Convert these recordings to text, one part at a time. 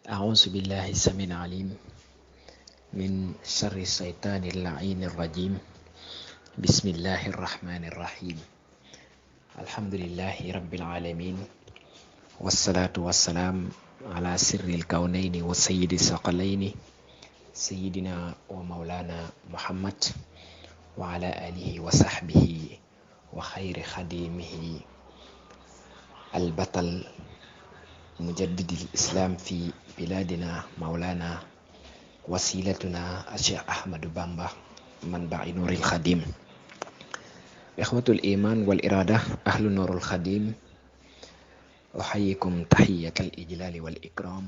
أعوذ بالله السميع العليم من شر الشيطان اللعين الرجيم. بسم الله الرحمن الرحيم. الحمد لله رب العالمين، والصلاة والسلام على سر الكونين وسيد الثقلين سيدنا ومولانا محمد وعلى آله وصحبه وخير خديمه البطل مجدد الإسلام في بلادنا مولانا وسيلتنا الشيخ أحمد بامبا منبع نور الخديم. إخوة الإيمان والإرادة أهل نور الخديم، أحييكم تحية الإجلال والإكرام،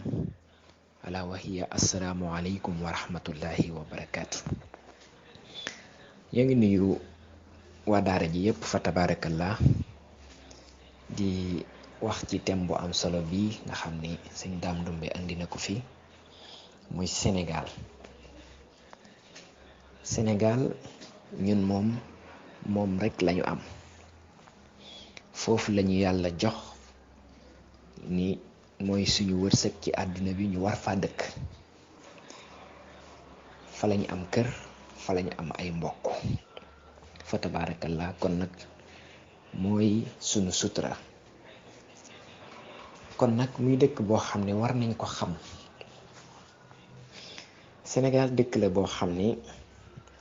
ألا وهي السلام عليكم ورحمة الله وبركاته. ينgi nuyu waa daara ji yépp fa tabarakallah di wax ci thème bu am solo bi nga xam ni sëñ Daam Ndumbe andi na ko fi muy Sénégal ñun moom rek lañu am, foofu lañu yàlla jox ni mooy suñu wërsëg ci àddina bi, ñu war fa dëkk. fa lañu am kër, fa lañu am ay mbokk fa tabarakallah. kon nag mooy sunu sutura. kon nag muy dëkk boo xam ne war nañ ko xam. Sénégal dëkk la boo xam ni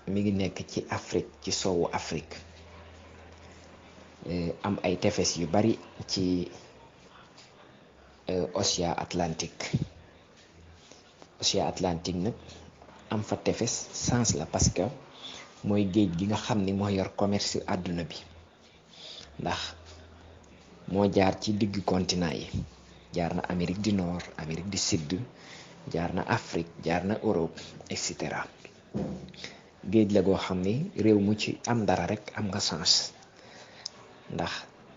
mi ngi nekk ci Afrique, ci soowu Afrique, am ay tefes yu bari ci Océan Atlantique. Océan Atlantique nag am fa tefes sens la, parce que mooy géej gi nga xam ni moo yor commerce àdduna bi, ndax moo jaar ci digg continent yi. jaar na Amérique du Nord, Amérique du Sud, jaar na Afrique, jaar na Europe, etc. géej la goo xam ni réew mu ci am dara rek am nga chance, ndax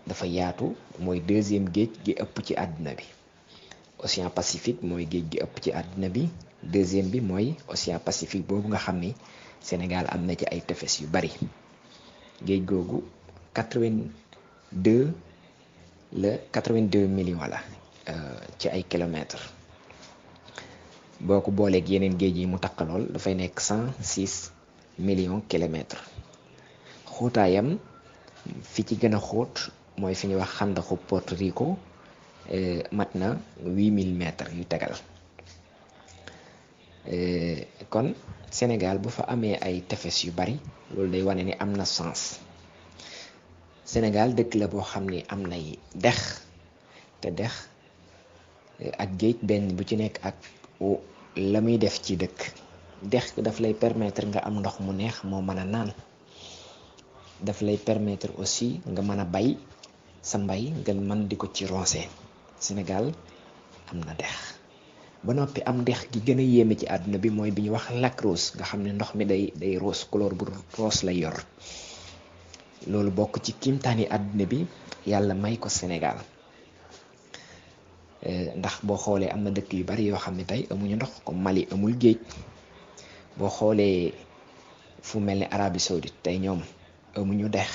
dafa yaatu. mooy deuxième géej gi ëpp ci àdduna bi. Océan Pacifique mooy géej gi ëpp ci àdduna bi. deuxième bi mooy Océan Pacifique boobu nga xam ni Sénégal am na ci ay tefes yu bari. géej googu 82 millions la ci ay kilomètres. boo ko booleeg yeneen géej yi mu takkalool dafay nekk 106 millions kilomètres. xóotaayam fi ci gën a xóot mooy fi ñuy wax xandaxu Porto Rico, mat na 8000 mètres yu tegal. kon Sénégal bu fa amee ay tefes yu bari, loolu day wane ni am na sens. Sénégal dëkk la boo xam ni am nay dex, te dex ak géej benn bu ci nekk ak la muy def ci dëkk. dex daf lay permettre nga am ndox mu neex moo mën a naan. daf lay permettre aussi nga mën a bay sa mbay, nga mën di ko ci roose. Sénégal am na dex ba noppi am dex gi gën a yéeme ci àdduna bi mooy bi ñuy wax lac rose, nga xam ne ndox mi day rose, couleur bu rose lay yor. loolu bokk ci kiimtaani àdduna bi yàlla may ko Sénégal. ndax boo xoolee am na dëkk yu bari yoo xam ne tey amuñu ndox, comme Mali amul géej. boo xoolee fu mel ni Arabie Saoudite tey ñoom amuñu dex,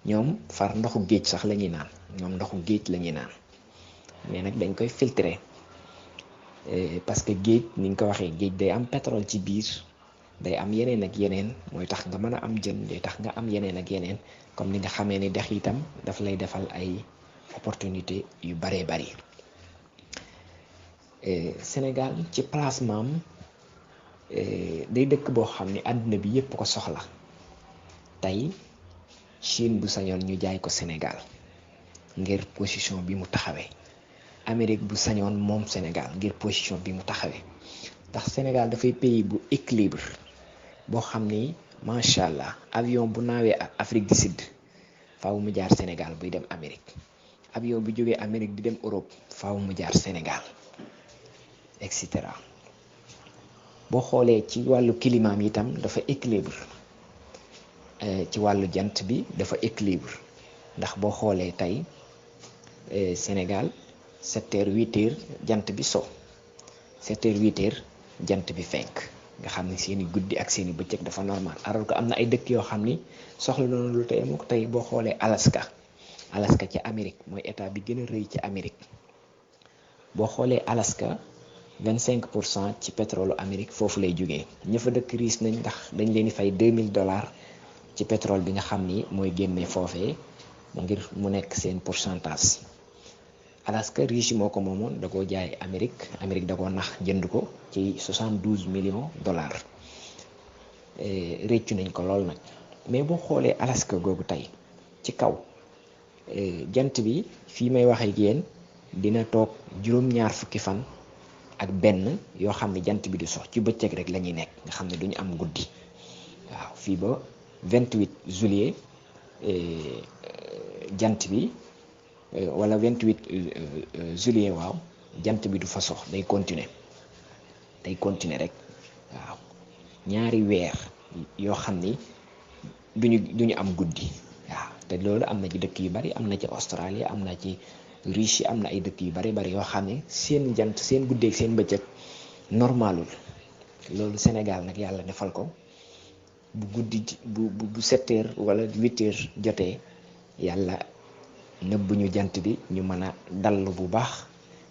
ñoom far ndoxu géej sax la ñuy naan. ñoom ndoxu géej la ñuy naan, mais nag dañ koy filtrer, parce que géej ni nga ko waxee, géej day am pétrole ci biir, day am yeneen ak yeneen, mooy tax nga mën a am jën, day tax nga am yeneen ak yeneen. comme ni nga xamee ni dex itam daf lay defal ay opportunité yu baree bari. Sénégal ci placement am day dëkk boo xam ni àdduna bi yépp ko soxla. tey Chine bu sañoon ñu jaay ko Sénégal ngir position bi mu taxawee. Amérique bu sañoon moom Sénégal ngir position bi mu taxawee. ndax Sénégal dafay pays bu équilibre boo xam ni macha allah, avion bu naawee Afrique du Sud faaw mu jaar Sénégal buy dem Amérique. avion bu jógee Amérique di dem Europe faaw mu jaar Sénégal, etc. boo xoolee ci wàllu climat mi itam dafa équilibre. ci wàllu jant bi dafa équilibre, ndax boo xoolee tey Sénégal 7h 8h jant bi so, 7h 8h jant bi fenk, nga xam ni seeni guddi ak seeni bëccëg dafa normal. alors que am na ay dëkk yoo xam ni soxla noonu lu tey mu ko. tey boo xoolee Alaska ci Amérique mooy état bi gën a rëy ci Amérique. boo xoolee Alaska 25% ci pétrole Amérique foofu lay jógee. ña fa dëkk riis nañ ndax dañ leen di fay $2000 ci pétrole bi nga xam ni mooy génne foofee ngir mu nekk seen pourcentage. Alaska riche moo ko moomoon da koo jaay Amérique da koo nax jënd ko ci $72 millions. réccu nañ ko lool nag. mais boo xoolee Alaska googu tey ci kaw jant bi fii may waxee ak yéen dina toog juróom-ñaar fukki fan ak benn yoo xam ne jant bi du sox ci bëccëg rek la ñuy nekk nga xam ne duñu am guddi. waaw fii ba 28 juillet jant bi wala 28 juillet waaw jant bi du fa sox day continuer rek. waaw ñaari weer yoo xam ni duñu am guddi. waaw te loolu am na ci dëkk yu bari, am na ci Australie, am na ci Russie, am na ay dëkk yu bari yoo xam ne seen jant seen guddeeg seen bëccëg normalul. loolu Sénégal nag yàlla defal ko bu guddi bu 7 heures wala 8 heures jotee yàlla nëbb ñu jant bi ñu mën a dallu bu baax.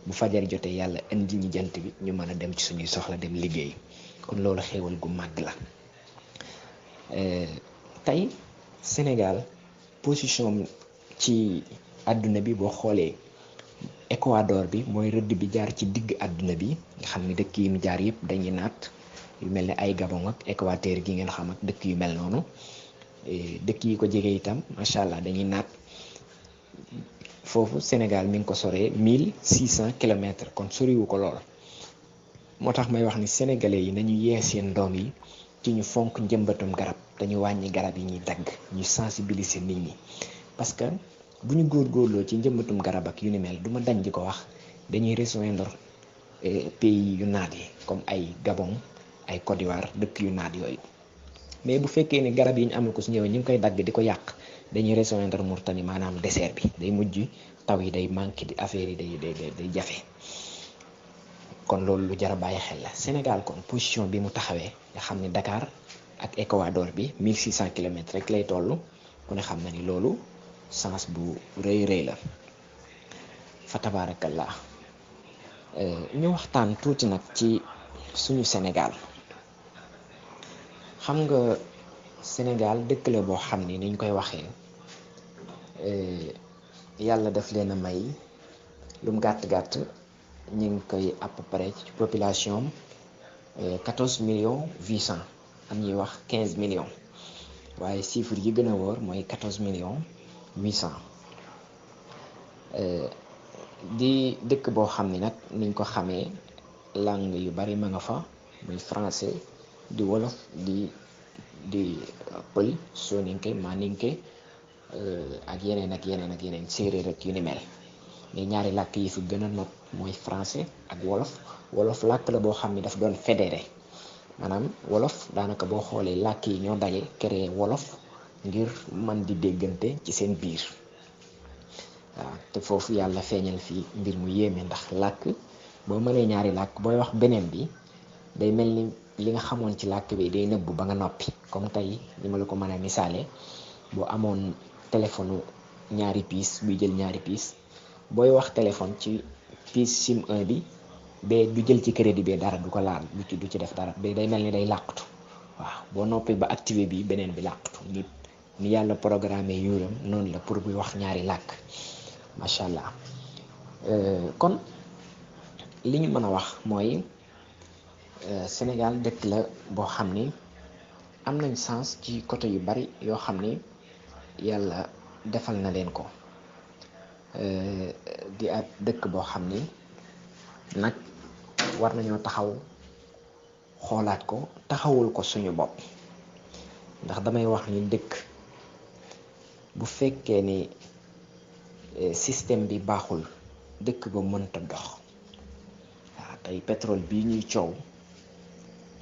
bu fajar jotee yàlla indi ñu jant bi ñu mën a dem ci suñuy soxla dem liggéey. kon loolu xéewal gu màgg la. tey Sénégal position ci àdduna bi boo xoolee Équateur bi mooy rëdd bi jaar ci digg àdduna bi nga xam ne dëkk yi mu jaar yëpp dañuy naat yu mel ne ay Gabon ak Équateur gi ngeen xam ak dëkk yu mel noonu. dëkk yi ko jege itam macha allah dañuy naat. foofu Sénégal mi ngi ko soree 1600 kilomètres kon soriwu ko lool. moo tax may wax ni sénégalais yi nañu yee seen doom yi ci ñu fonk njëmbatum garab dañu wàññi garab yi ñuy dagg ñu sensibiliser nit ñi. parce que bu ñu góorgóorloo ci njëmbatum garab ak yu ni mel du ma dañ di ko wax dañuy rejoindre pays yu naat yi comme ay Gabon ay Côte d'Ivoire dëkk yu naat yooyu. mais bu fekkee ni garab yi ñu amul ko su ñëwee ñu ngi koy dagg di ko yàq dañuy rejoindre Mauritanie maanaam désert bi day mujj taw yi day manqué di affaire yi day jafe. kon loolu lu jar a bàyyi xel la. Sénégal kon position bi mu taxawee nga xam ne Dakar ak Équateur bi 1600 kilomètres rek lay toll ku ne xam na ni loolu sens bu rëy la fa tabaarakallah. ñu waxtaan tuuti nag ci suñu Sénégal. xam nga Sénégal dëkk la boo xam ni niñ koy waxee yàlla daf leen a may lu mu gàtt ñu ngi koy à peu près ci population 14 millions 800 am ñuy wax 15 millions waaye chiffre yi gën a wóor mooy 14 millions 800. di dëkk boo xam ni nag niñ ko xamee langue yu bari ma nga fa muy français di wolof di pël soninke maninke ak yeneen séeréer ak yu ni mel. mais ñaari làkk yi fi gën a not mooy français ak wolof làkk la boo xam ni daf doon fédéré maanaam wolof daanaka boo xoolee làkk yi ñoo daje créé wolof ngir mën di déggante ci seen biir. waaw te foofu yàlla feeñal fii mbir mu yéeme ndax làkk boo mënee ñaari làkk booy wax beneen bi day mel ni li nga xamoon ci làkk bi day nëbbu ba nga noppi. comme tey ni ma la ko mën a misaale boo amoon téléphone ñaari piis buy jël ñaari piis booy wax téléphone ci piis sim 1 bi bee du jël ci crédit bi dara du ko laal du ci def dara bee day mel ni day làqatu. waaw boo noppee ba activé bi beneen bi làqatu ni yàlla programmé yuuram noonu la pour buy wax ñaari làkk macha allah. kon li ñu mën a wax mooy Sénégal dëkk la boo xam ni am nañ sens ci côté yu bari yoo xam ni yàlla defal na leen ko. di ab dëkk boo xam ni nag war nañoo taxaw xoolaat ko taxawul ko suñu bopp ndax damay wax ni dëkk bu fekkee ni système bi baaxul dëkk ba mënta dox. waaw tey pétrole bii ñuy coow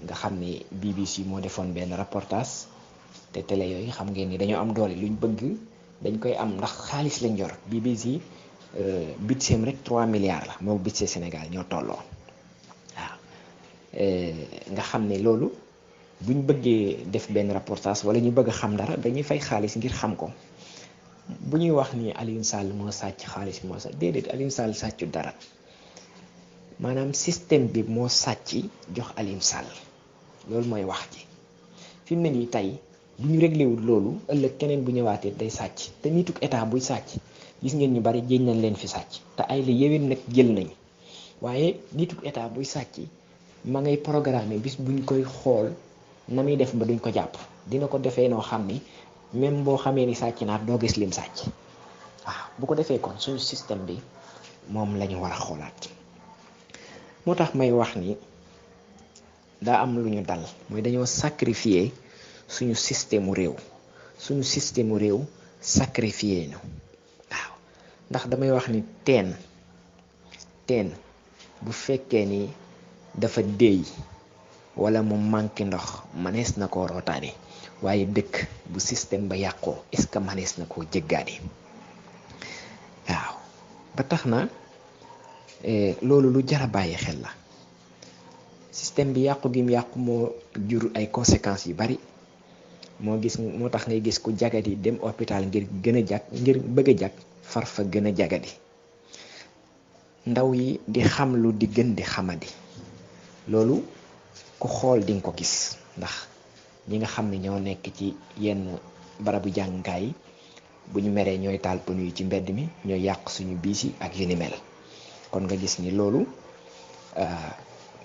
nga xam ni BBC moo defoon benn reportage te télé yooyu xam ngeen ni dañoo am doole luñ bëgg dañ koy am ndax xaalis lañ yor. BBC budget rek 3 milliards la moo budget Sénégal ñoo tolloo. waaw nga xam ne loolu buñ bëggee def benn reportage wala ñu bëgg a xam dara dañuy fay xaalis ngir xam ko. bu ñuy wax ni Aliou Sall moo sàcc xaalis moo sàcc déedéet Aliou Sall sàccu dara. maanaam système bi moo sàcc jox Aliou Sall loolu mooy wax ji fi mu ne nii tey bu ñu réglé wul loolu ëllëg keneen bu ñëwaatee day sàcc te nituk état buy sàcc gis ngeen ñu bari jéñ nañ leen fi sàcc te ay la yéwén nag jël nañ waaye nituk état buy sàcc ma ngay programmer bis buñ koy xool na muy def ba duñ ko jàpp dina ko defee noo xam ni même boo xamee ni sàcc naat doo gis lim sàcc waaw bu ko defee kon suñu système bi moom lañu war a xoolaat moo tax may wax ni daa am lu ñu dal mooy dañoo sacrifier suñu système réew sacrifier ñu waaw ndax damay wax ni teen bu fekkee ni dafa déey wala mu manqué ndox manees na koo rootaane waaye dëkk bu système ba yàqoo est-ce que manees na koo jéggaane waaw ba tax na loolu lu jar a bàyyi xel la système bi yàqu gi mu yàqu moo jur ay conséquences yu bari moo tax ngay gis ku jagadi dem hôpital ngir bëgg a jag far fa gën a jagadi ndaw yi di xam lu di gën di xamadi loolu ku xool di nga ko gis ndax ñi nga xam ne ñoo nekk ci yenn barabu jàngukaay yi bu ñu meree ñooy taal pënu yi ci mbedd mi ñooy yàq suñu biis yi ak yu ni mel kon nga gis ni loolu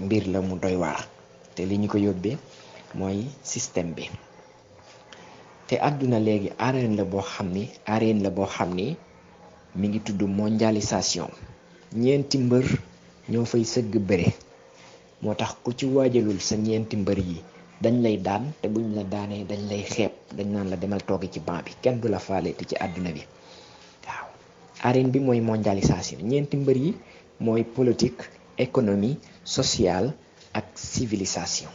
mbir la mu doy waar te li ñu ko yóbbee mooy système bi te àdduna léegi arène la boo xam ni mi ngi tudd mondialisation ñeenti mbër ñoo fay sëgg bëre moo tax ku ci waajalul sa ñeenti mbër yi dañ lay daan te buñ la daanee dañ lay xeeb dañ naan la demal toogi ci banc bi kenn du la faaleeti ci àdduna bi waaw arène bi mooy mondialisation ñeenti mbër yi mooy politique économie sociale ak civilisation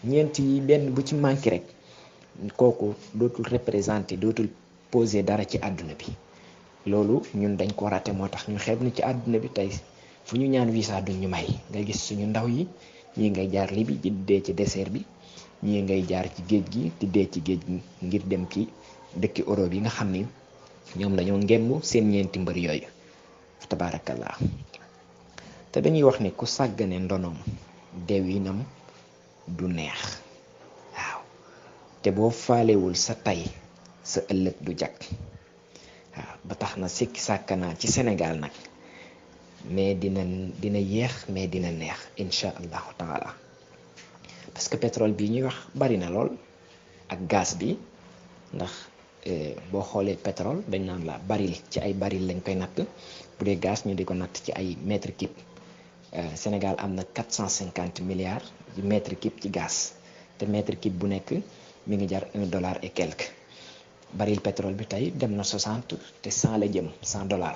ñeent yi benn bu ci manqué rek kooku dootul représenter dootul poser dara ci àdduna bi loolu ñun dañ ko raté moo tax ñu xeeb ni ci àdduna bi tey fu ñu ñaan visa duñ ñu may nga gis suñu ndaw yi ñii ngay jaar Libi di dee ci désert bi ñii ngay jaar ci géej gi di dee ci géej gi ngir dem ci dëkki Europe yi nga xam ni ñoom lañoo ngemb seen ñeenti mbër yooyu tabaarakallah te dañuy wax ni ku sàggane ndonoom dewinam du neex waaw te boo faalewul sa tey sa ëllëg du jag waaw ba tax na sikki sàkkanaa ci Sénégal nag mais dina yéex mais dina neex insha allahu taala parce que pétrole bii ñuy wax bari na lool ak gaz bi ndax boo xoolee pétrole dañ naan la baril ci ay baril lañ koy natt bu dee gaz ñu di ko natt ci ay mètre cube Sénégal am na 450 milliards de mètre cube ci gaz te mètre cube bu nekk mi ngi jar $1 et quelque baril pétrole bi tey dem na 60 te 100 la jëm $100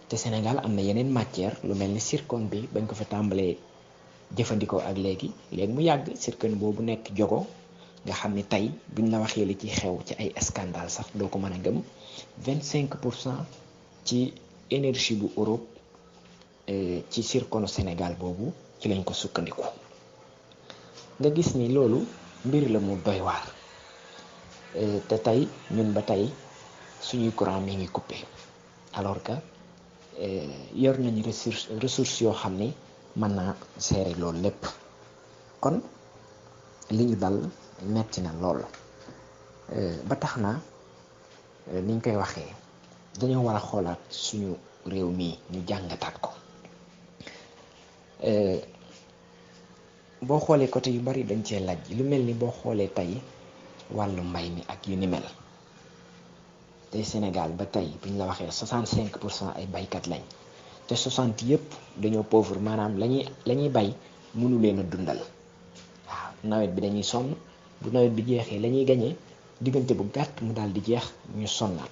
te Sénégal am na yeneen matière lu mel ni zircon bi bañ ko fa tàmbalee jëfandikoo ak léegi mu yàgg zircon boobu nekk jogo nga xam ni tey buñ la waxee li ci xew ci ay scandale sax doo ko mën a gëm 25% ci énergie bu Europe ci zirconu Sénégal boobu ci lañ ko sukkandiku nga gis ni loolu mbir la mu doy waar te tey ñun ba tey suñuy courant mi ngi coupé alors que yor nañu ressources yoo xam ni mën naa gérer loolu lépp kon li ñu dal metti na lool ba tax na niñ koy waxee dañoo war a xoolaat suñu réew mii ñu jàngataat ko boo xoolee côté yu bari dañ cee laaj lu mel ni boo xoolee tey wàllu mbay mi ak yu ni mel tey Sénégal ba tey buñ la waxee 65% ay baykat lañ te 60 yëpp dañoo pauvre maanaam la ñuy bay mënu leen a dundal waaw nawet bi dañuy sonn bu nawet bi jeexee la ñuy gañee diggante bu gàtt mu daal di jeex ñu sonnaat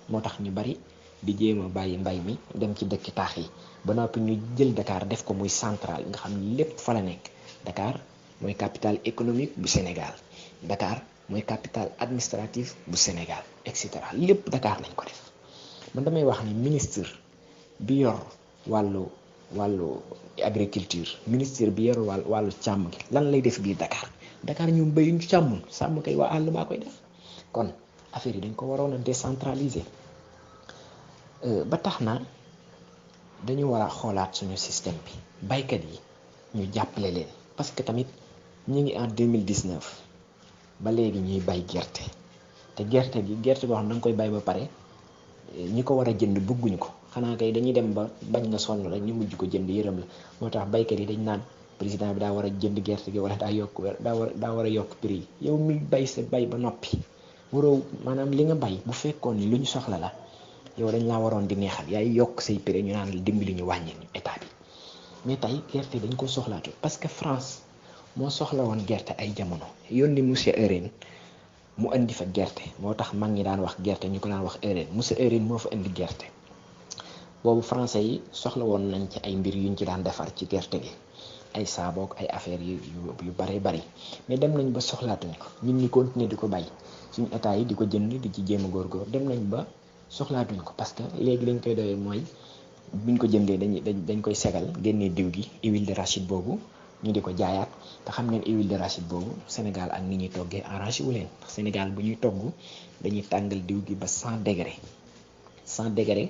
moo tax ñu bari di jéem a bàyyi mbay mi dem ci dëkki taax yi ba noppi ñu jël Dakar def ko muy central nga xam ni lépp fa la nekk Dakar mooy capitale économique bu Sénégal Dakar mooy capitale administrative bu Sénégal et cetera lépp Dakar nañ ko def man damay wax ni ministre bi yor wàllu agriculture ministre bi yor wàllu càmm gi lan lay def biir Dakar ñoom béyuñu càmmun sàmm kay waa àll baa koy def kon affaire yi dañ ko waroon a décentraliser ba tax na dañu war a xoolaat suñu système bi baykat yi ñu jàppale leen parce que tamit ñu ngi en 2019 ba léegi ñuy bay gerte te gerte boo xam ne da nga koy bay ba pare ñi ko war a jënd bëgguñu ko xanaa kay dañuy dem ba bañ nga sonn rek ñu mujj ko jënd yërëm la moo tax baykat yi dañ naan président bi daa war a jënd gerte gi wala daa war a yokk prix yi yow mi bay sa bay ba noppi waroo maanaam li nga bay bu fekkoon ni lu ñu soxla la yow dañ laa waroon di neexal yaay yokk say prix ñu naan dimbali ñu wàññi état bi mais tey gerte dañ ko soxlaatu parce que France moo soxla woon gerte ay jamono yónni monsieur Euren mu indi fa gerte moo tax mag ñi daan wax gerte ñu ko daan wax Euren monsieur Euren moo fa indi gerte boobu français yi soxla woon nañ ci ay mbir yuñ ci daan defar ci gerte gi ay saaboog ay affaires yu bare bari mais dem nañ ba soxlaatuñ ko ñun ñi continuer di ko bay suñu état yi di ko jënd di ci jéem a góorgóor dem nañ ba soxlaatuñ ko parce que léegi lañ koy doyee mooy buñ ko jëndee dañ koy segal génnee diw gi huile de arachide boobu ñu di ko jaayaat te xam ngeen huile de arachide boobu Sénégal ak ni ñuy toggee arrangé wu leen Sénégal bu ñuy togg dañuy tàngal diw gi ba 100 degré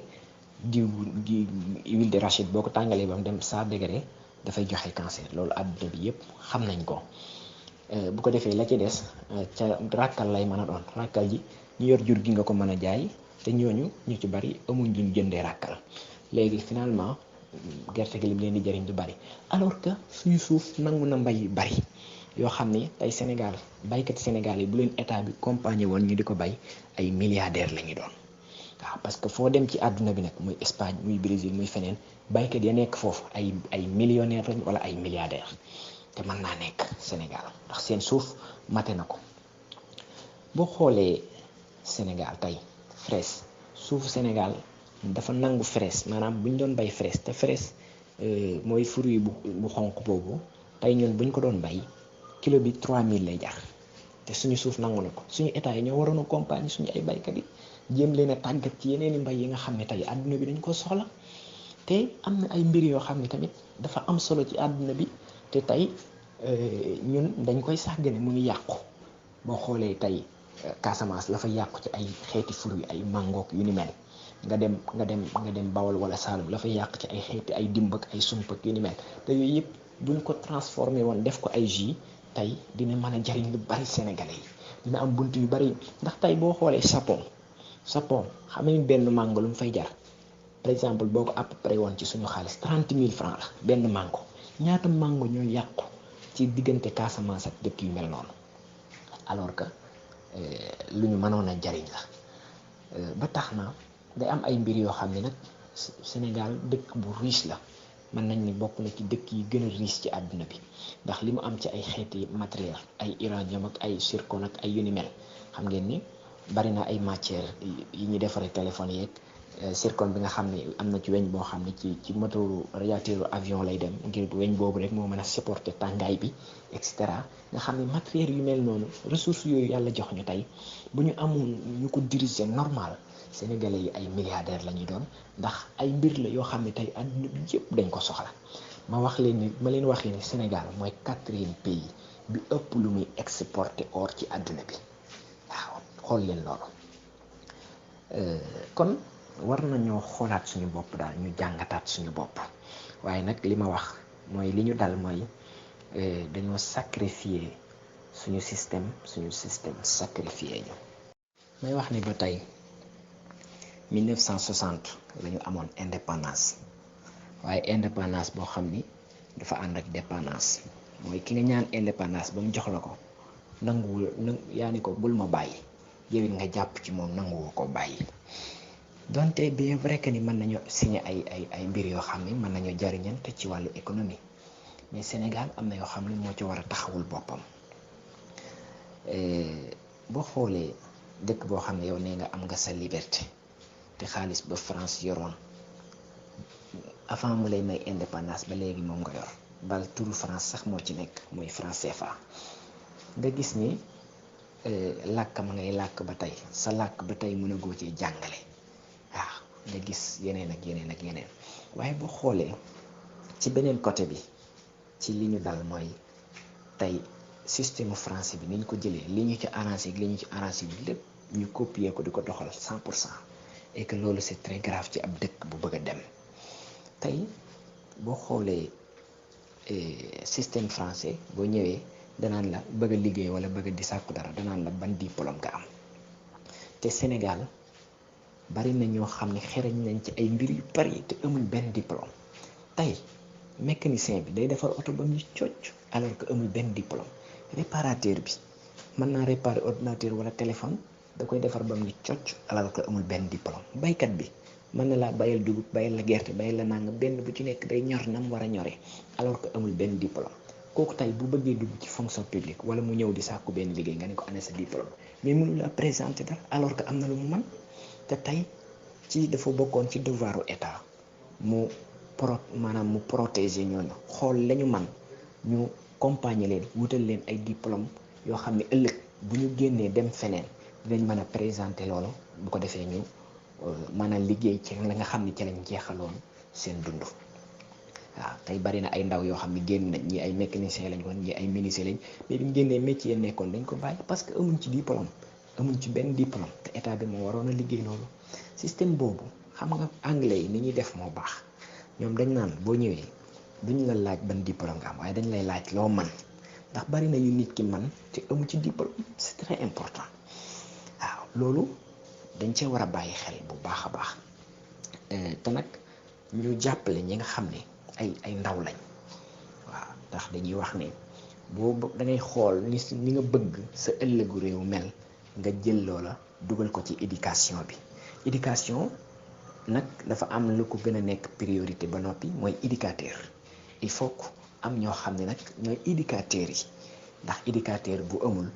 diw gi huile de arachide boo ko tàngalee ba mu dem 100 degré dafay joxe cancer loolu àdduna bi yëpp xam nañ ko bu ko defee la ci des ca ràkkal lay mën a doon ràkkal ji ñu yor jur gi nga ko mën a jaay te ñooñu ñu ci bari amuñ luñ jëndee ràkkal léegi finalement gerte gi lim leen di jëriñ du bari alors que suñu suuf nangu na mbay yu bari yoo xam ne tey Sénégal baykat Sénégal yi bu leen état bi accompagné woon ñu di ko bay ay milliardaires la ñu doon waaw parce que foo dem ci àdduna bi nag muy Espagne muy Brésil muy feneen baykat ya nekk foofu ay millionnaires lañ wala ay milliardaires te mën naa nekk Sénégal ndax seen suuf mate na ko boo xoolee Sénégal tey fraise suufu Sénégal dafa nangu fraise maanaam bu ñu doon bay fraise te fraise mooy fruit bu xonq boobu tey ñun bu ñu ko doon bay kilo bi 3000 lay jar te suñu suuf nangu na ko suñu état yi ñoo waroon a compagnie suñu ay baykat yi jéem leen a tàggat ci yeneen i mbay yi nga xam ne tey àdduna bi dañ ko soxla te am na ay mbir yoo xam ne tamit dafa am solo ci àdduna bi te tey ñun dañ koy sàggane mu ngi yàqu boo xoolee tey Casamance la fa yàqu ci ay xeeti fruit ay mangook yu ni mel nga dem Bawol wala Saalum la fa yàq ci ay xeeti ay dimb ak ay sump ak yu ni mel te yooyu yëpp buñ ko transformé woon def ko ay jus tey dina mën a jariñ lu bari Sénégalais yi dina am bunt yu bari ndax tey boo xoolee Japon xam nga benn mango lu mu fay jar par exemple boo ko à peu près woon ci suñu xaalis 30 000 francs la benn mango ñaata mango ñoo yàqu ci diggante Casamance ak dëkk yu mel noonu alors que lu ñu mënoon a jariñ la ba tax na day am ay mbir yoo xam ne nag Sénégal dëkk bu riche la mën nañ ni bokk na ci dëkk yi gën a riche ci àdduna bi ndax li mu am ci ay xeeti matériel ay uranium ak ay zircon ak ay yu ni mel xam ngeen ni bari na ay matière yi ñu defaree téléphone yeeg zircon bi nga xam ne am na ci weñ boo xam ne ci moteur radiateur avion lay dem ngir weñ boobu rek moo mën a supporter tàngaay bi et cetera nga xam ne matériel yu mel noonu ressources yooyu yàlla jox ñu tey bu ñu amoon ñu ko diriger normal Sénégalais yi ay milliardaires la ñuy doon ndax ay mbir la yoo xam ne tey àdduna bi yëpp dañ ko soxla ma leen waxee ni Sénégal mooy 4e pays bi ëpp lu muy exporter or ci àdduna bi waaw xool leen loolu kon war nañoo xoolaat suñu bopp daal ñu jàngataat suñu bopp waaye nag li ma wax mooy li ñu dal mooy dañoo sacrifier suñu système sacrifier ñu may wax ni ba tey 1960 la ñu amoon indépendance waaye indépendance boo xam ni dafa ànd ak dépendance mooy ki nga ñaan indépendance ba mu jox la ko yaa ni ko bul ma bàyyi yow it nga jàpp ci moom nanguwoo ko bàyyi donte bien vrai que ni mën nañu signer ay mbir yoo xam ni mën nañu jariñante ci wàllu économie mais Sénégal am na yoo xam ne moo ci war a taxawul boppam boo xoolee dëkk boo xam ne yow nee nga am nga sa liberté te xaalis ba France yoroon avant mu lay may indépendance ba léegi moom nga yor bal turu France sax moo ci nekk mooy franc CFA nga gis ni làkk ma ngay làkk ba tey sa làkk ba tey mën a goo ci jàngale waaw nga gis yeneen ak yeneen waaye boo xoolee ci beneen côté bi ci li ñu dal mooy tey système français bi ni ñu ko jëlee li ñu ci arrangé ak li ñu ci arrangé bi lépp ñu copier ko di ko doxal 100% et que loolu c'est très grave ci ab dëkk bu bëgg a dem tey boo xoolee système français boo ñëwee danaan la bëgg a liggéey wala bëgg di sàkku dara danaan la ban diplôme nga am te Sénégal bari na ñoo xam ne xereñ nañ ci ay mbir yu bari te amul benn diplôme. tey mécanicien bi day defar oto ba mu cocc alors que amul benn diplôme. réparateur bi mën naa réparer ordinateur wala téléphone da koy defar ba mu cocc alors que amul benn diplôme. baykat bi mën na laa bayal dugub bayal la gerte bayal la nangam benn bu ci nekk day ñor nam war a ñoree alors que amul benn diplôme. kooku tey bu bëggee dugg ci fonction publique wala mu ñëw di sàkku benn liggéey nga ne ko ana sa diplôme mais mënu la présenter dara alors que am na lu mu mën. te tey ci dafa bokkoon ci devoiru état mu maanaam mu protéger ñooñu xool lañu man ñu accompagner leen wutal leen ay diplôme yoo xam ne ëllëg bu ñu génnee dem feneen dinañ mën a présenter loolu bu ko defee ñu mën a liggéey ci la nga xam ne ci lañ jeexaloon seen dund. waaw tey bari na ay ndaw yoo xam ne génn nañ ñi ay mécanicien lañ woon ñi ay menuisier lañ mais bi ñu génnee métier yi nekkoon dañ ko bàyyi parce que amuñ ci diplôme. amuñ ci benn diplôme te état bi moo waroon a liggéey loolu système boobu xam nga anglais yi ni ñuy def moo baax ñoom dañ naan boo ñëwee duñ la laaj ban diplôme nga am waaye dañ lay laaj loo man ndax bari na yu nit ki man te amu ci diplôme c'est très important waaw loolu dañ cee war a bàyyi xel bu baax a baax te nag ñu jàppale ñi nga xam ne ay ndaw lañ waaw ndax dañuy wax ne boo da ngay xool ni nga bëgg sa ëllëgu réew mel nga jël loola dugal ko ci éducation bi. éducation nag dafa am lu ko gën a nekk priorité ba noppi mooy éducateur il faut que am ñoo xam ne nag ñooy éducateurs yi ndax éducateur bu amul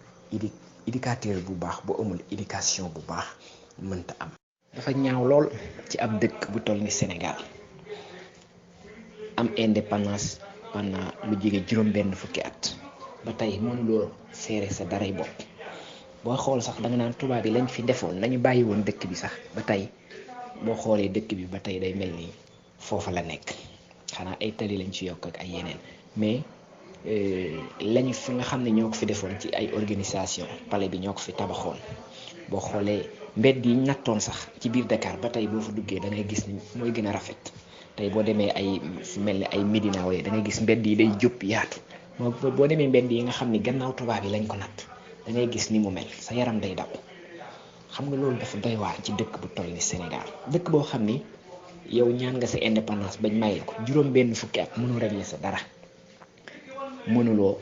éducateur bu baax bu amul éducation bu baax mënta am. dafa ñaaw lool ci ab dëkk bu toll ni Sénégal am indépendance pendant lu jege juróom-benn fukki at ba tey mënuloo seere sa daray bopp. boo xool sax da nga naan tubaab yi lañ fi defoon nañu bàyyi woon dëkk bi sax ba tey boo xoolee dëkk bi ba tey day mel ni foofa la nekk xanaa ay tali lañ ci yokk ak ay yeneen mais lañu fi nga xam ne ñoo ko fi defoon ci ay organisation palais bi ñoo ko fi tabaxoon boo xoolee mbedd yi nattoon sax ci biir Dakar ba tey boo fa duggee da ngay gis ni mooy gën a rafet tey boo demee ay fu mel ni ay Médina wala da ngay gis mbedd yi day jub yaatu boo demee mbedd yi nga xam ni gannaaw tubaab yi lañ ko natt da ngay gis ni mu mel sa yaram day daw xam nga loolu dafa doy waar ci dëkk bu toll ni Sénégal dëkk boo xam ni yow ñaan nga sa indépendance bañ may la ko juróom-benn fukki at mënoo régler sa dara mënuloo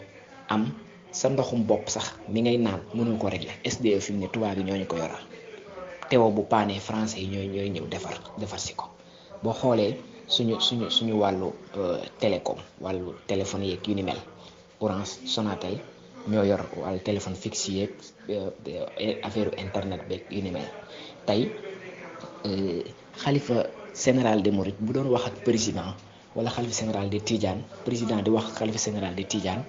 am sa ndoxum bopp sax mi ngay naan mënul ko régler SDE fi mu ne tubaab yi ñoo ñu ko yoral teewoo bu paanee français yi ñooy ñëw defar si ko boo xoolee suñu wàllu télécom wàllu téléphone yeeg yu ni mel Orange Sonatel ñoo yor wàllu téléphone fixe yeeg affaire internet beeg yu ni mel tey xalifa général des Mourides bu doon wax ak président wala xalifa général des Tidiane président di wax ak xalifa général des Tidiane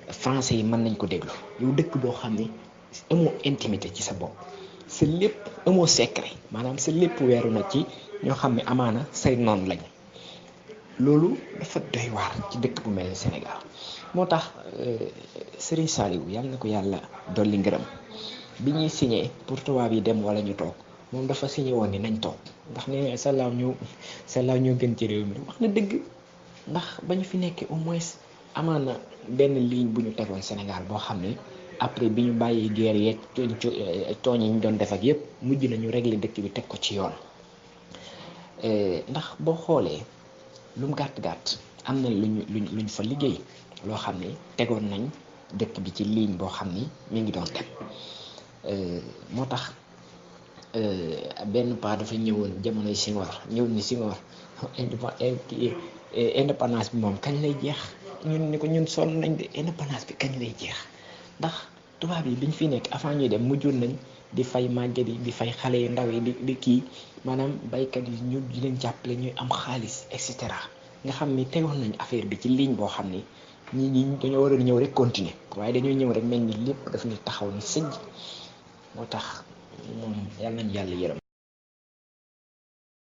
français yi mën nañ ko déglu yow dëkk boo xam ne amoo intimité ci sa bopp sa lépp amoo secret maanaam sa lépp weeru na ci ñoo xam ne amaana say noon lañ loolu dafa doy waar ci dëkk bu mel ni Sénégal moo tax Serigne Saliou yàlla na ko yàlla dolli ngërëm bi ñuy signé pour tubaab yi dem wala ñu toog moom dafa signé woon ni nañ toog ndax nee na salaaw ñoo gën ci réew mi wax na dëgg ndax ba ñu fi nekkee au moins amaana benn ligne bu ñu tegoon Sénégal boo xam ne après bi ñu bàyyi guerre yeeg tooñ yi ñu doon def ak yépp mujj nañu régler dëkk bi teg ko ci yoon ndax boo xoolee lu mu gàtt am na luñ fa liggéey loo xam ne tegoon nañ dëkk bi ci ligne boo xam ni mi ngi doon dem moo tax benn pas dafa ñëwoon jamonoy Senghor ñëw ni Senghor indépendance bi moom kañ lay jeex ñun ni ko ñun sonn nañ de indépendance bi kañ lay jeex ndax tubaab yi biñ fi nekk avant ñuy dem mujjoon nañ di fay màgget yi di fay xale yu ndaw yi di kii maanaam baykat yi ñu di leen jàppale ñuy am xaalis et cetera nga xam ni tegoon nañ affaire bi ci ligne boo xam ni ñi dañoo waroon ñëw rek continuer waaye dañoo ñëw rek mel ni lépp daf ni taxaw ni sëñ moo tax moom yàlla nañu yàlla yërëm